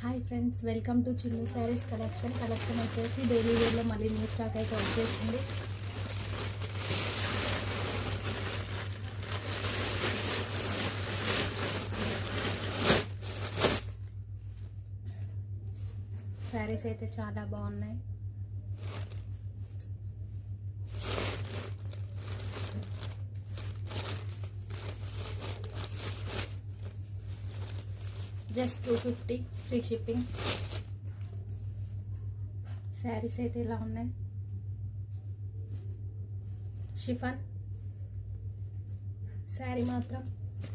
Hi friends, welcome to చిన్ని saris collection వచ్చేసి daily వేర్లో మళ్ళీ న్యూ స్టాక్ అయితే వచ్చేసింది. శారీస్ అయితే చాలా బాగున్నాయి. Just 250 free shipping. శారీస్ అయితే ఇలా ఉన్నాయి. షిఫాన్ శారీ మాత్రం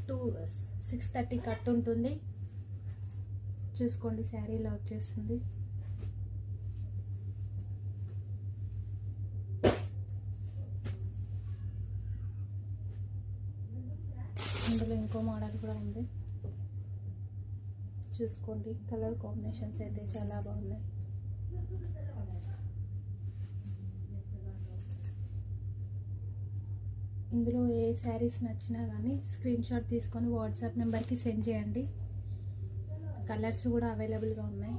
630 కట్ ఉంటుంది. చూసుకోండి, శారీ ఇలా వచ్చేస్తుంది. ఇందులో ఇంకో మోడల్ కూడా ఉంది, చూసుకోండి. కలర్ కాంబినేషన్స్ అయితే చాలా బాగున్నాయి. ఇందులో ఏ శారీస్ నచ్చినా కానీ స్క్రీన్ షాట్ తీసుకొని వాట్సాప్ నెంబర్కి సెండ్ చేయండి. కలర్స్ కూడా అవైలబుల్గా ఉన్నాయి.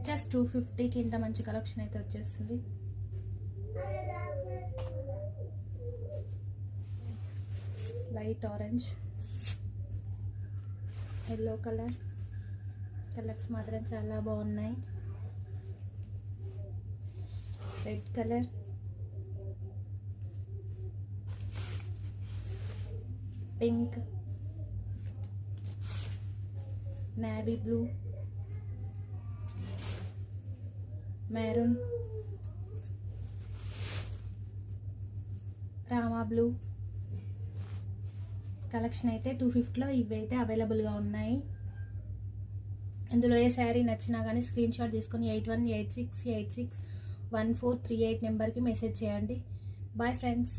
జస్ట్ 250కి ఇంత మంచి కలెక్షన్ అయితే వచ్చేస్తుంది. లైట్ ఆరెంజ్, ఎల్లో కలర్స్ మాత్రం చాలా బాగున్నాయి. Red colour, pink, navy blue, maroon, Rama blue. Collection అయితే 250లో ఇవైతే అవైలబుల్గా ఉన్నాయి. ఇందులో ఏ శారీ నచ్చినా కానీ స్క్రీన్ షాట్ తీసుకొని 8186861438 నెంబర్కి మెసేజ్ చేయండి. Bye friends.